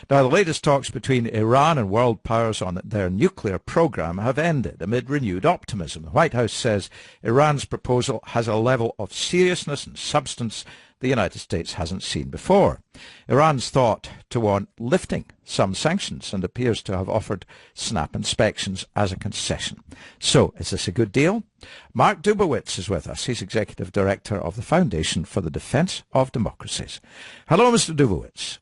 Now, the latest talks between Iran and world powers on their nuclear program have ended amid renewed optimism. The White House says Iran's proposal has a level of seriousness and substance the United States hasn't seen before. Iran's thought to want lifting some sanctions and appears to have offered snap inspections as a concession. So, is this a good deal? Mark Dubowitz is with us. He's Executive Director of the Foundation for the Defense of Democracies. Hello, Mr. Dubowitz.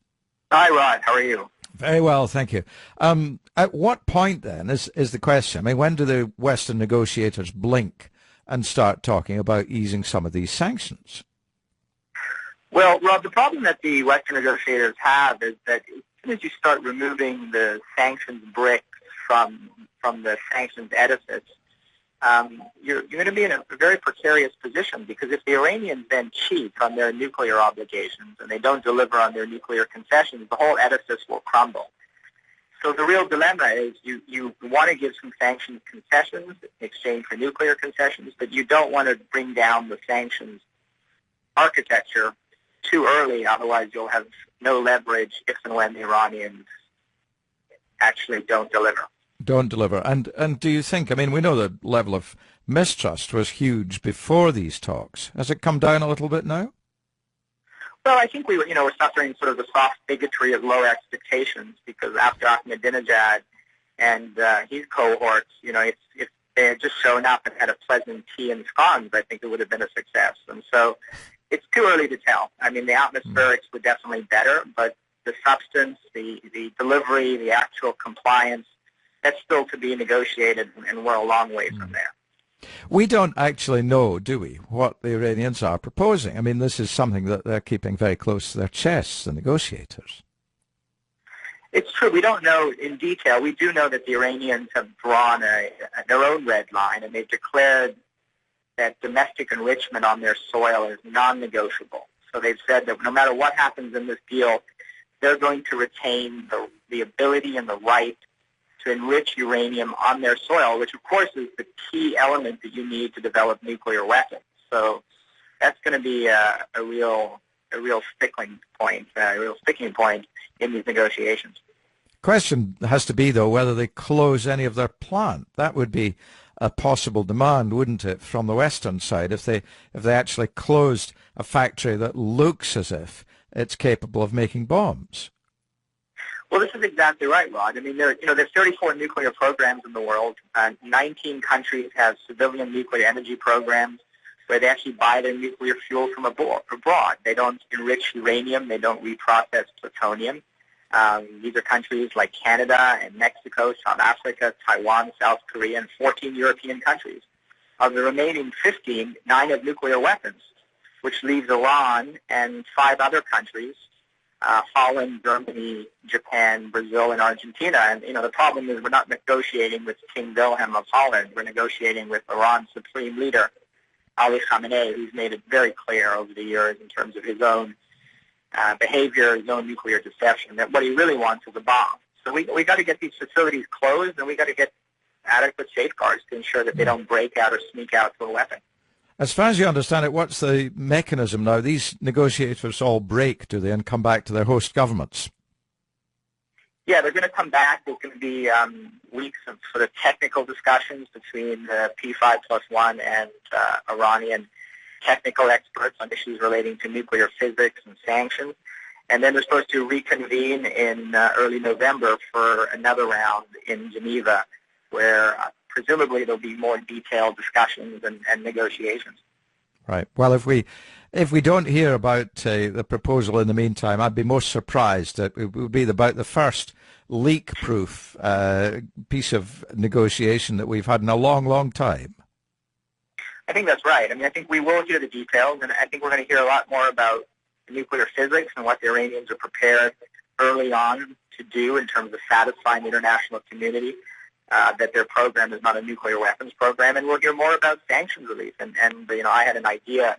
Hi, Rod. How are you? Very well, thank you. At what point, then, is the question? I mean, when do the Western negotiators blink and start talking about easing some of these sanctions? Well, Rob, the problem that the Western negotiators have is that as soon as you start removing the sanctions bricks from the sanctions edifice, you're going to be in a very precarious position, because if the Iranians then cheat on their nuclear obligations and they don't deliver on their nuclear concessions, the whole edifice will crumble. So the real dilemma is you want to give some sanctions concessions in exchange for nuclear concessions, but you don't want to bring down the sanctions architecture too early, otherwise you'll have no leverage if and when the Iranians actually don't deliver. And do you think, I mean, we know the level of mistrust was huge before these talks. Has it come down a little bit now? Well, I think we're suffering sort of the soft bigotry of low expectations, because after Ahmadinejad and his cohorts, if they had just shown up and had a pleasant tea and scones, I think it would have been a success. And so it's too early to tell. I mean, the atmospherics were definitely better, but the substance, the delivery, the actual compliance, that's still to be negotiated, and we're a long way from there. We don't actually know, do we, what the Iranians are proposing? I mean, this is something that they're keeping very close to their chests, the negotiators. It's true. We don't know in detail. We do know that the Iranians have drawn their own red line, and they've declared that domestic enrichment on their soil is non-negotiable. So they've said that no matter what happens in this deal, they're going to retain the ability and the right to enrich uranium on their soil, which of course is the key element that you need to develop nuclear weapons. So that's going to be a real sticking point in these negotiations. Question has to be, though, whether they close any of their plant. That would be a possible demand, wouldn't it, from the Western side, if they actually closed a factory that looks as if it's capable of making bombs. Well, this is exactly right, Rod. I mean, there's 34 nuclear programs in the world. 19 countries have civilian nuclear energy programs where they actually buy their nuclear fuel from abroad. They don't enrich uranium. They don't reprocess plutonium. These are countries like Canada and Mexico, South Africa, Taiwan, South Korea, and 14 European countries. Of the remaining 15, 9 have nuclear weapons, which leaves Iran and 5 other countries, Holland, Germany, Japan, Brazil, and Argentina. And, the problem is we're not negotiating with King Wilhelm of Holland. We're negotiating with Iran's supreme leader, Ali Khamenei, who's made it very clear over the years in terms of his own behavior, his own nuclear deception, that what he really wants is a bomb. So we got to get these facilities closed, and we got to get adequate safeguards to ensure that they don't break out or sneak out to a weapon. As far as you understand it, what's the mechanism now? These negotiators all break, do they, and come back to their host governments? Yeah, they're going to come back. There's going to be weeks of sort of technical discussions between the P5+1 and Iranian technical experts on issues relating to nuclear physics and sanctions. And then they're supposed to reconvene in early November for another round in Geneva, where presumably there'll be more detailed discussions and negotiations. Right. Well, if we don't hear about the proposal in the meantime, I'd be most surprised that it would be about the first leak-proof piece of negotiation that we've had in a long, long time. I think that's right. I mean, I think we will hear the details, and I think we're going to hear a lot more about nuclear physics and what the Iranians are prepared early on to do in terms of satisfying the international community that their program is not a nuclear weapons program. And we'll hear more about sanctions relief. And I had an idea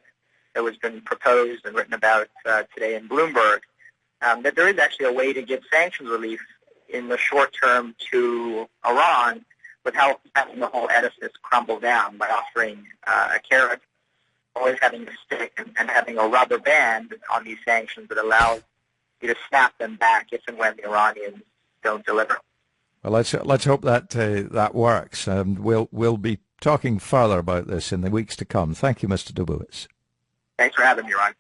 that was been proposed and written about today in Bloomberg, that there is actually a way to give sanctions relief in the short term to Iran without having the whole edifice crumble down, by offering a carrot, always having a stick, and having a rubber band on these sanctions that allows snap them back if and when the Iranians don't deliver. Well, let's hope that that works, and we'll be talking further about this in the weeks to come. Thank you, Mr. Dubowitz. Thanks for having me, Ron.